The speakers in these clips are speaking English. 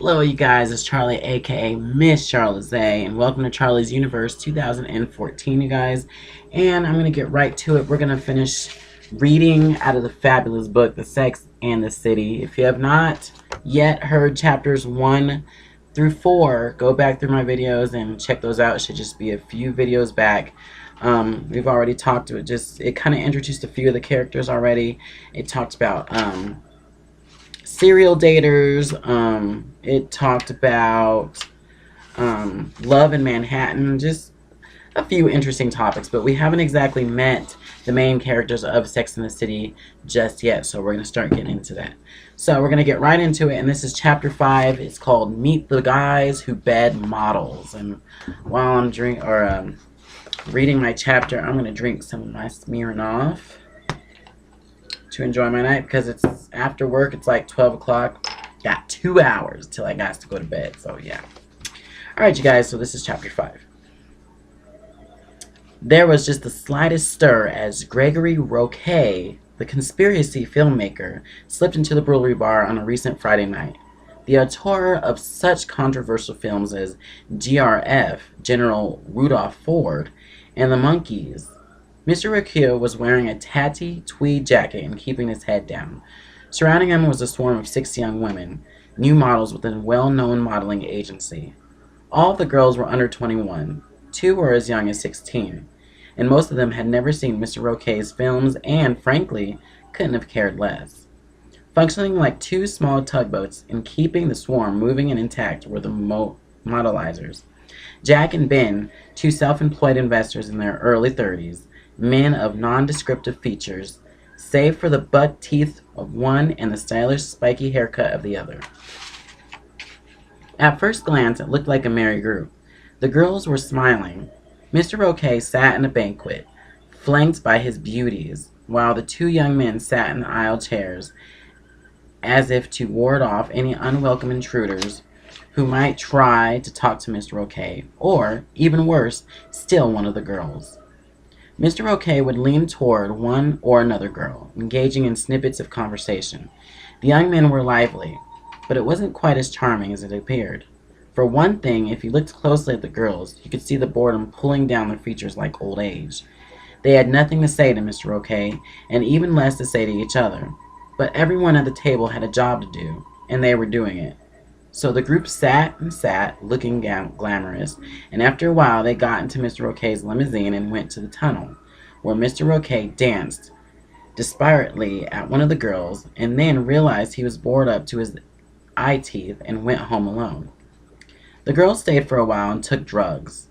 Hello, you guys. It's Charlie, aka Miss Charlotte, and welcome to Charlie's Universe 2014, you guys. And I'm gonna get right to it. We're gonna finish reading out of the fabulous book, The Sex and the City. If you have not yet heard chapters 1 through 4, go back through my videos and check those out. It should just be a few videos back. We've already talked to it. It kind of introduced a few of the characters already. It talked about serial daters. It talked about love in Manhattan. Just a few interesting topics, but we haven't exactly met the main characters of Sex and the City just yet, so we're going to start getting into that. So we're going to get right into it, and this is chapter 5. It's called Meet the Guys Who Bed Models. And while I'm reading my chapter, I'm going to drink some of my Smirnoff to enjoy my night, because it's after work. It's like 12 o'clock. Got 2 hours till I got to go to bed, so yeah. Alright, you guys, so this is chapter 5. There was just the slightest stir as Gregory Roquet, the conspiracy filmmaker, slipped into the brewery bar on a recent Friday night. The auteur of such controversial films as GRF, General Rudolph Ford, and The Monkees, Mr. Roquet was wearing a tatty tweed jacket and keeping his head down. Surrounding him was a swarm of 6 young women, new models with a well-known modeling agency. All of the girls were under 21. 2 were as young as 16, and most of them had never seen Mr. Roquet's films and, frankly, couldn't have cared less. Functioning like 2 small tugboats and keeping the swarm moving and intact were the modelizers. Jack and Ben, 2 self-employed investors in their early 30s, men of nondescriptive features, save for the buck teeth of one and the stylish spiky haircut of the other. At first glance, it looked like a merry group. The girls were smiling. Mr. Roquet sat in a banquet, flanked by his beauties, while the 2 young men sat in the aisle chairs, as if to ward off any unwelcome intruders who might try to talk to Mr. Roquet, or, even worse, steal one of the girls. Mr. Roquet would lean toward one or another girl, engaging in snippets of conversation. The young men were lively, but it wasn't quite as charming as it appeared. For one thing, if you looked closely at the girls, you could see the boredom pulling down their features like old age. They had nothing to say to Mr. Roquet, and even less to say to each other. But everyone at the table had a job to do, and they were doing it. So the group sat and sat, looking glamorous, and after a while they got into Mr. Roquet's limousine and went to the tunnel, where Mr. Roquet danced desperately at one of the girls, and then realized he was bored up to his eye teeth and went home alone. The girls stayed for a while and took drugs.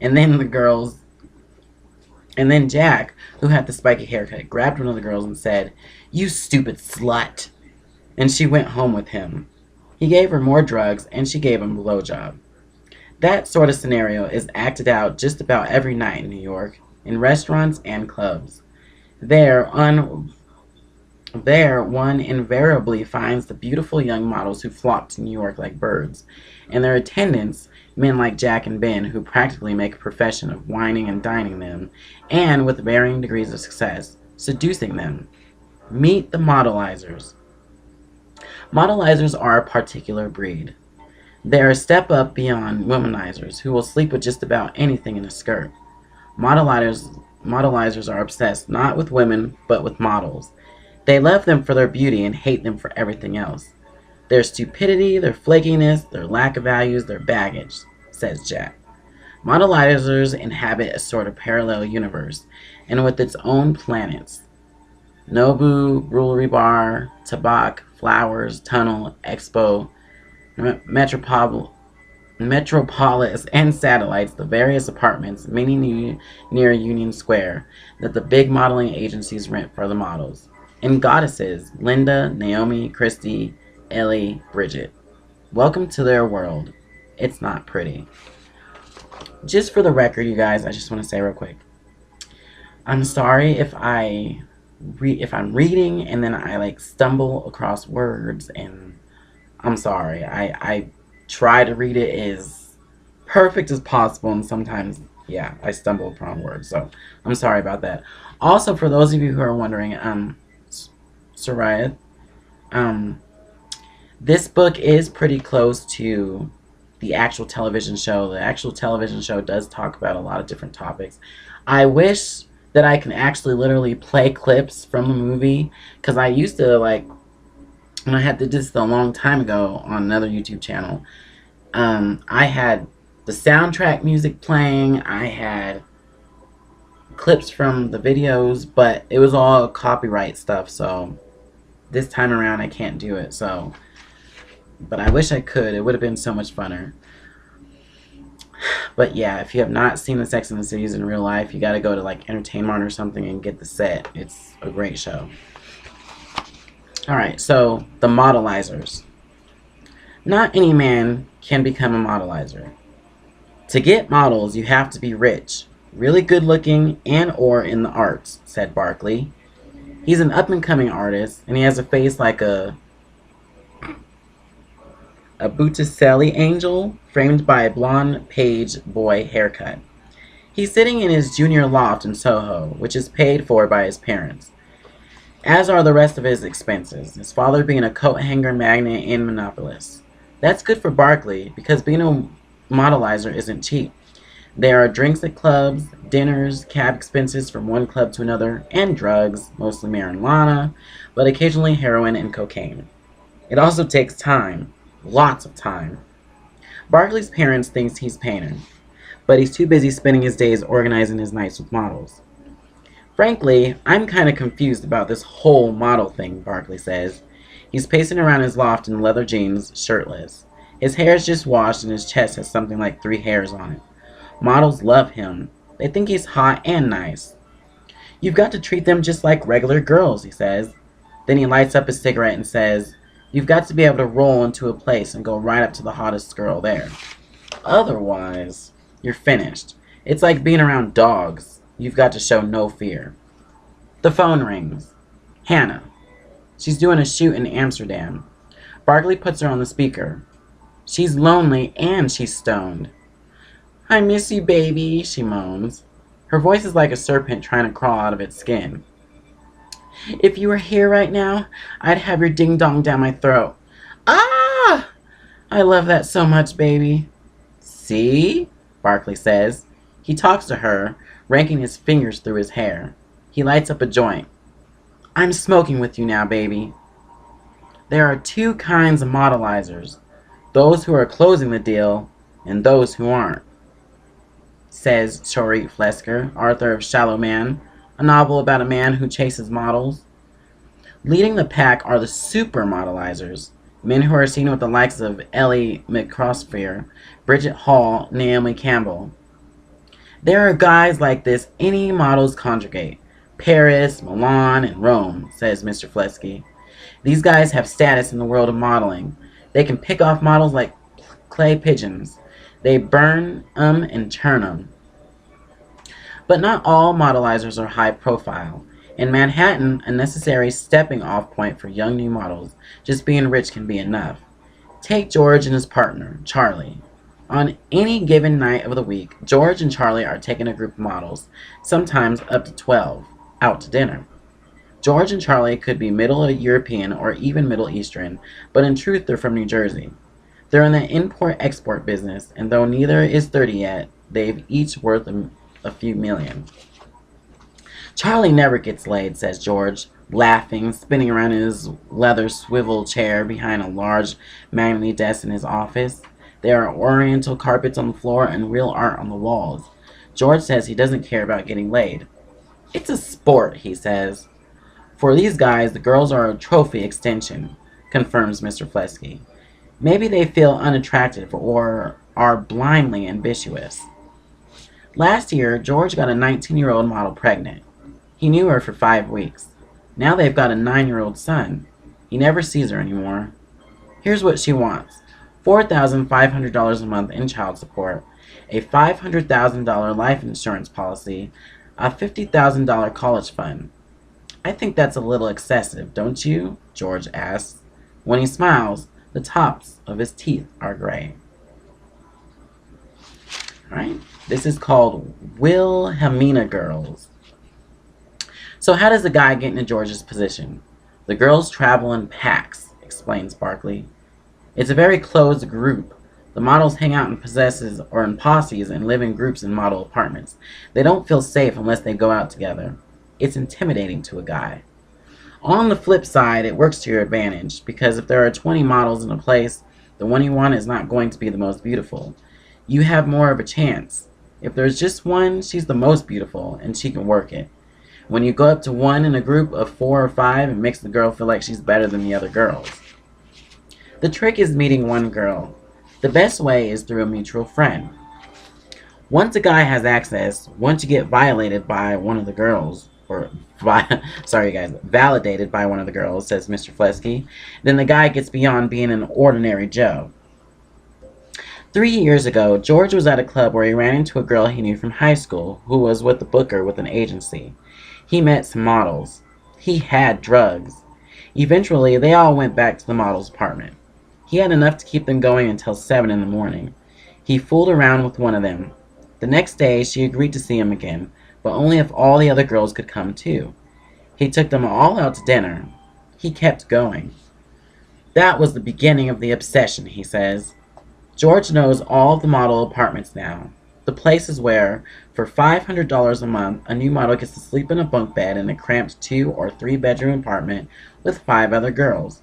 And then Jack, who had the spiky haircut, grabbed one of the girls and said, "You stupid slut." And she went home with him. He gave her more drugs, and she gave him a blowjob. That sort of scenario is acted out just about every night in New York, in restaurants and clubs. There one invariably finds the beautiful young models who flock to New York like birds, and their attendants, men like Jack and Ben, who practically make a profession of wining and dining them, and with varying degrees of success, seducing them. Meet the modelizers. Modelizers are a particular breed. They're a step up beyond womanizers, who will sleep with just about anything in a skirt. Modelizers are obsessed not with women, but with models. They love them for their beauty and hate them for everything else. Their stupidity, their flakiness, their lack of values, their baggage, says Jack. Modelizers inhabit a sort of parallel universe, and with its own planets. Nobu, Brewery Bar, Tabak, Flowers, Tunnel, Expo, Metropolis, and satellites, the various apartments, many near Union Square, that the big modeling agencies rent for the models. And goddesses, Linda, Naomi, Christy, Ellie, Bridget. Welcome to their world. It's not pretty. Just for the record, you guys, I just want to say real quick, I'm sorry if I'm reading and then I stumble across words, and I'm sorry. I try to read it as perfect as possible, and sometimes, yeah, I stumble upon words, so I'm sorry about that. Also, for those of you who are wondering, Soraya, This book is pretty close to the actual television show. The actual television show does talk about a lot of different topics. I wish that I can actually literally play clips from the movie, because I used to, like, when I had to do this a long time ago on another YouTube channel, I had the soundtrack music playing, I had clips from the videos, but it was all copyright stuff, so this time around I can't do it. So, but I wish I could. It would have been so much funner. But yeah, if you have not seen the Sex and the Cities in real life, you got to go to like Entertainment or something and get the set. It's a great show. Alright, so the modelizers. Not any man can become a modelizer. To get models, you have to be rich, really good looking, and or in the arts, said Barkley. He's an up-and-coming artist, and he has a face like a Botticelli angel framed by a blonde page boy haircut. He's sitting in his junior loft in Soho, which is paid for by his parents, as are the rest of his expenses, his father being a coat hanger magnate and monopolist. That's good for Barkley, because being a modelizer isn't cheap. There are drinks at clubs, dinners, cab expenses from one club to another, and drugs, mostly marijuana, but occasionally heroin and cocaine. It also takes time, lots of time. Barkley's parents think he's painting, but he's too busy spending his days organizing his nights with models. Frankly, I'm kind of confused about this whole model thing, Barkley says. He's pacing around his loft in leather jeans, shirtless. His hair is just washed and his chest has something like 3 hairs on it. Models love him. They think he's hot and nice. You've got to treat them just like regular girls, he says. Then he lights up his cigarette and says, you've got to be able to roll into a place and go right up to the hottest girl there. Otherwise, you're finished. It's like being around dogs. You've got to show no fear. The phone rings. Hannah. She's doing a shoot in Amsterdam. Barkley puts her on the speaker. She's lonely and she's stoned. I miss you, baby, she moans. Her voice is like a serpent trying to crawl out of its skin. If you were here right now, I'd have your ding-dong down my throat. Ah! I love that so much, baby. See? Barkley says. He talks to her, raking his fingers through his hair. He lights up a joint. I'm smoking with you now, baby. There are 2 kinds of modelizers. Those who are closing the deal and those who aren't, says Chorit Flesker, author of Shallow Man, a novel about a man who chases models. Leading the pack are the super modelizers, men who are seen with the likes of Ellie McCrossfair, Bridget Hall, Naomi Campbell. There are guys like this any models conjugate. Paris, Milan, and Rome, says Mr. Flesky. These guys have status in the world of modeling. They can pick off models like clay pigeons. They burn 'em and churn 'em. But not all modelizers are high profile. In Manhattan, a necessary stepping off point for young new models, just being rich can be enough. Take George and his partner, Charlie. On any given night of the week, George and Charlie are taking a group of models, sometimes up to 12, out to dinner. George and Charlie could be Middle European or even Middle Eastern, but in truth they're from New Jersey. They're in the import-export business, and though neither is 30 yet, they've each worth a few million. Charlie never gets laid, says George, laughing, spinning around in his leather swivel chair behind a large mahogany desk in his office. There are oriental carpets on the floor and real art on the walls. George says he doesn't care about getting laid. It's a sport, he says. For these guys, the girls are a trophy extension, confirms Mr. Flesky. Maybe they feel unattractive or are blindly ambitious. Last year, George got a 19-year-old model pregnant. He knew her for 5 weeks. Now they've got a 9-year-old son. He never sees her anymore. Here's what she wants. $4,500 a month in child support, a $500,000 life insurance policy, a $50,000 college fund. I think that's a little excessive, don't you? George asks. When he smiles, the tops of his teeth are gray. Alright, this is called Wilhelmina Girls. So how does the guy get into George's position? The girls travel in packs, explains Barkley. It's a very closed group. The models hang out in possesses or in posses and live in groups in model apartments. They don't feel safe unless they go out together. It's intimidating to a guy. On the flip side, it works to your advantage because if there are 20 models in a place, the one you want is not going to be the most beautiful. You have more of a chance. If there's just one, she's the most beautiful and she can work it. When you go up to one in a group of 4 or 5, it makes the girl feel like she's better than the other girls. The trick is meeting one girl. The best way is through a mutual friend. Once a guy has access, once you get violated by one of the girls, or validated by one of the girls, says Mr. Flesky, then the guy gets beyond being an ordinary Joe. 3 years ago, George was at a club where he ran into a girl he knew from high school who was with a booker with an agency. He met some models. He had drugs. Eventually, they all went back to the model's apartment. He had enough to keep them going until 7 in the morning. He fooled around with one of them. The next day, she agreed to see him again, but only if all the other girls could come too. He took them all out to dinner. He kept going. That was the beginning of the obsession, he says. George knows all the model apartments now. The places where, for $500 a month, a new model gets to sleep in a bunk bed in a cramped 2 or 3 bedroom apartment with 5 other girls.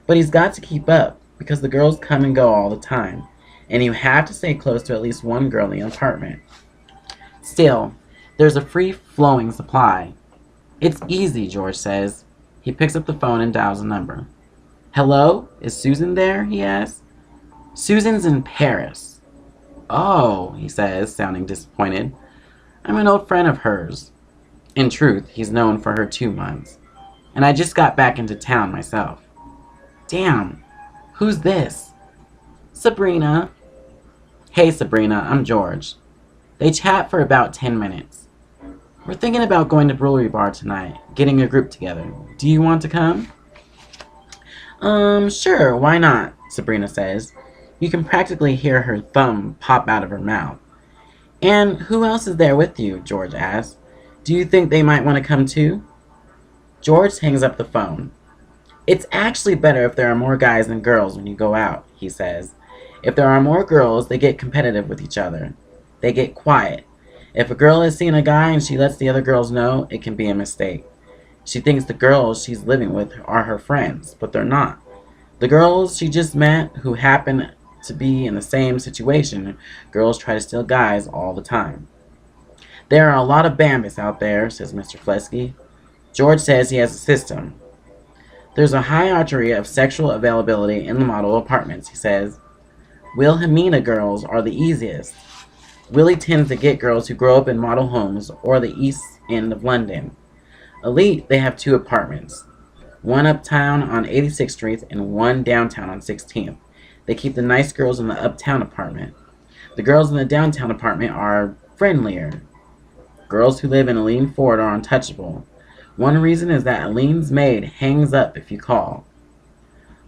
But he's got to keep up, because the girls come and go all the time, and you have to stay close to at least one girl in the apartment. Still, there's a free-flowing supply. It's easy, George says. He picks up the phone and dials a number. Hello? Is Susan there? He asks. Susan's in Paris. Oh, he says, sounding disappointed. I'm an old friend of hers. In truth, he's known for her 2 months. And I just got back into town myself. Damn. Who's this? Sabrina. Hey, Sabrina, I'm George. They chat for about 10 minutes. We're thinking about going to Brewery Bar tonight, getting a group together. Do you want to come? Sure, why not? Sabrina says. You can practically hear her thumb pop out of her mouth. And who else is there with you? George asks. Do you think they might want to come too? George hangs up the phone. It's actually better if there are more guys than girls when you go out, he says. If there are more girls, they get competitive with each other. They get quiet. If a girl has seen a guy and she lets the other girls know, it can be a mistake. She thinks the girls she's living with are her friends, but they're not. The girls she just met who happen to be in the same situation, girls try to steal guys all the time. There are a lot of bambus out there, says Mr. Flesky. George says he has a system. There's a hierarchy of sexual availability in the model apartments, he says. Wilhelmina girls are the easiest. Willie tends to get girls who grow up in model homes or the east end of London. Elite, they have 2 apartments. One uptown on 86th Street and one downtown on 16th. They keep the nice girls in the uptown apartment. The girls in the downtown apartment are friendlier. Girls who live in Aline Ford are untouchable. One reason is that Aline's maid hangs up if you call.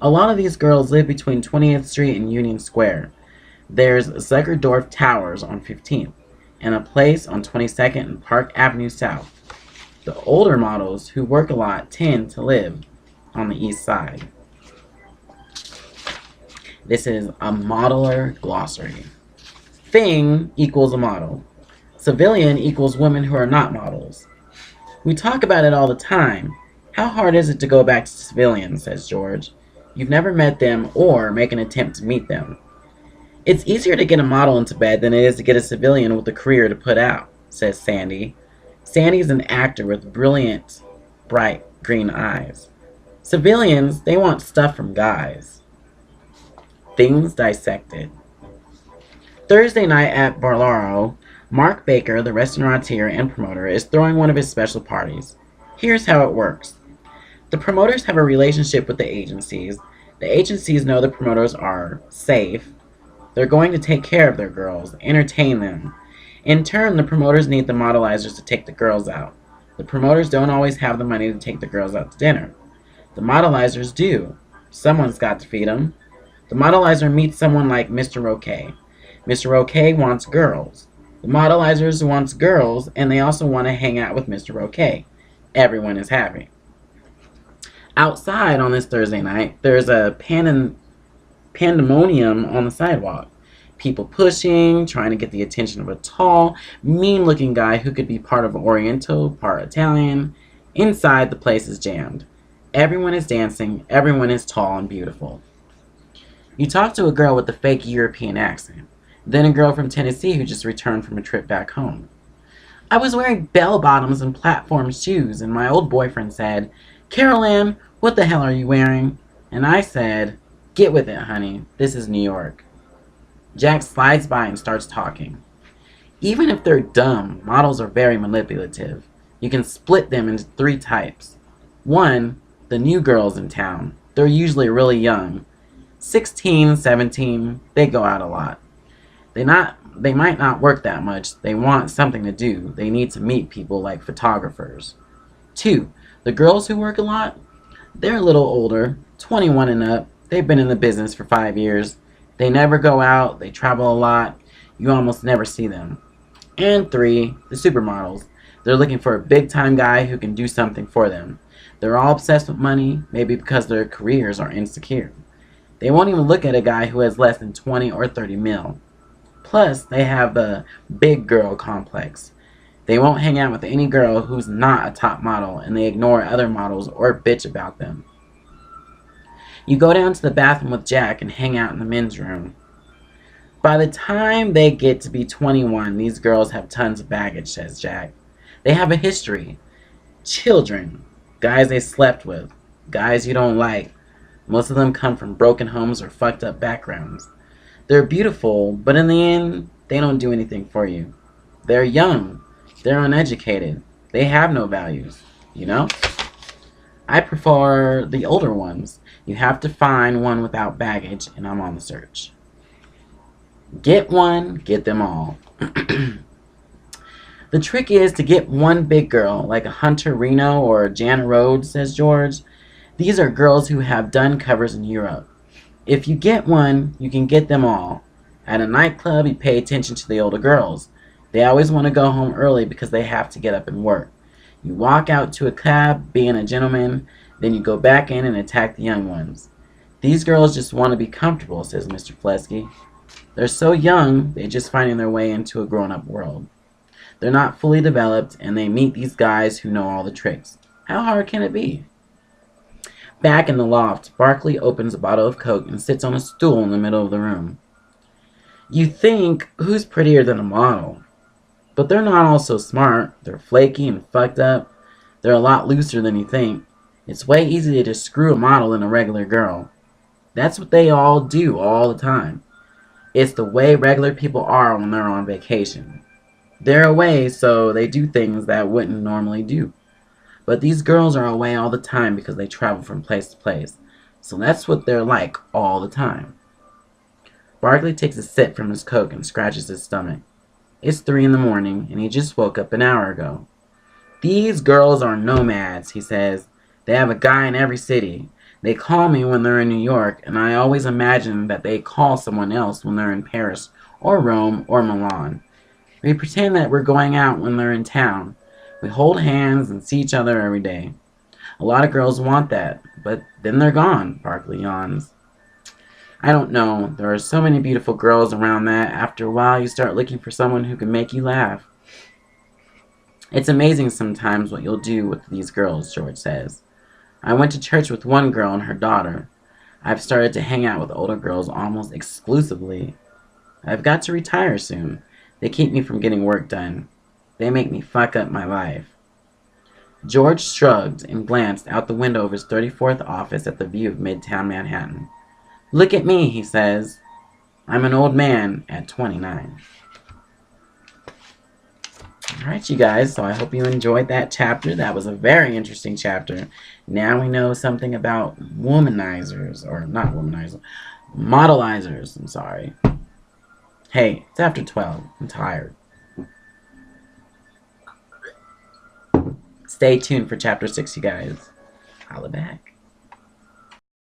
A lot of these girls live between 20th Street and Union Square. There's Zuckerdorf Towers on 15th, and a place on 22nd and Park Avenue South. The older models who work a lot tend to live on the east side. This is a modeler glossary. Thing equals a model. Civilian equals women who are not models. We talk about it all the time. How hard is it to go back to civilians, says George. You've never met them or make an attempt to meet them. It's easier to get a model into bed than it is to get a civilian with a career to put out, says Sandy. Sandy's an actor with brilliant, bright green eyes. Civilians, they want stuff from guys. Things dissected. Thursday night at Barlaro, Mark Baker, the restaurateur and promoter, is throwing one of his special parties. Here's how it works. The promoters have a relationship with the agencies. The agencies know the promoters are safe. They're going to take care of their girls, entertain them. In turn, the promoters need the modelizers to take the girls out. The promoters don't always have the money to take the girls out to dinner. The modelizers do. Someone's got to feed them. The modelizer meets someone like Mr. Roquet. Mr. Roquet wants girls. The modelizers wants girls, and they also want to hang out with Mr. Roquet. Everyone is happy. Outside on this Thursday night, there's a pandemonium on the sidewalk. People pushing, trying to get the attention of a tall, mean-looking guy who could be part of Oriental, part Italian. Inside, the place is jammed. Everyone is dancing. Everyone is tall and beautiful. You talk to a girl with a fake European accent. Then a girl from Tennessee who just returned from a trip back home. I was wearing bell-bottoms and platform shoes, and my old boyfriend said, Carol Ann, what the hell are you wearing? And I said, get with it, honey. This is New York. Jack slides by and starts talking. Even if they're dumb, models are very manipulative. You can split them into 3 types. 1, the new girls in town. They're usually really young. 16, 17, they go out a lot. They might not work that much. They want something to do. They need to meet people like photographers. 2, the girls who work a lot. They're a little older, 21 and up. They've been in the business for 5 years. They never go out. They travel a lot. You almost never see them. And 3, the supermodels. They're looking for a big-time guy who can do something for them. They're all obsessed with money, maybe because their careers are insecure. They won't even look at a guy who has less than 20 or 30 mil. Plus, they have the big girl complex. They won't hang out with any girl who's not a top model, and they ignore other models or bitch about them. You go down to the bathroom with Jack and hang out in the men's room. By the time they get to be 21, these girls have tons of baggage, says Jack. They have a history. Children. Guys they slept with. Guys you don't like. Most of them come from broken homes or fucked up backgrounds. They're beautiful, but in the end, they don't do anything for you. They're young. They're uneducated. They have no values. You know? I prefer the older ones. You have to find one without baggage, and I'm on the search. Get one, get them all. The trick is to get one big girl, like a Hunter Reno or Jana Rhodes, says George. These are girls who have done covers in Europe. If you get one, you can get them all. At a nightclub, you pay attention to the older girls. They always want to go home early because they have to get up and work. You walk out to a cab, being a gentleman, then you go back in and attack the young ones. These girls just want to be comfortable, says Mr. Flesky. They're so young, they're just finding their way into a grown-up world. They're not fully developed, and they meet these guys who know all the tricks. How hard can it be? Back in the loft, Barkley opens a bottle of Coke and sits on a stool in the middle of the room. You think, who's prettier than a model? But they're not all so smart. They're flaky and fucked up. They're a lot looser than you think. It's way easier to screw a model than a regular girl. That's what they all do all the time. It's the way regular people are when they're on vacation. They're away, so they do things that wouldn't normally do. But these girls are away all the time because they travel from place to place. So that's what they're like all the time. Barkley takes a sip from his Coke and scratches his stomach. It's 3 in the morning, and he just woke up an hour ago. These girls are nomads, he says. They have a guy in every city. They call me when they're in New York, and I always imagine that they call someone else when they're in Paris or Rome or Milan. We pretend that we're going out when they're in town. We hold hands and see each other every day. A lot of girls want that, but then they're gone, Barkley yawns. I don't know. There are so many beautiful girls around that after a while you start looking for someone who can make you laugh. It's amazing sometimes what you'll do with these girls, George says. I went to church with one girl and her daughter. I've started to hang out with older girls almost exclusively. I've got to retire soon. They keep me from getting work done. They make me fuck up my life. George shrugged and glanced out the window of his 34th office at the view of Midtown Manhattan. Look at me, he says. I'm an old man at 29. Alright, you guys, so I hope you enjoyed that chapter. That was a very interesting chapter. Now we know something about womanizers, or not womanizers, modelizers, I'm sorry. Hey, it's after 12. I'm tired. Stay tuned for chapter 6, you guys. Holla back.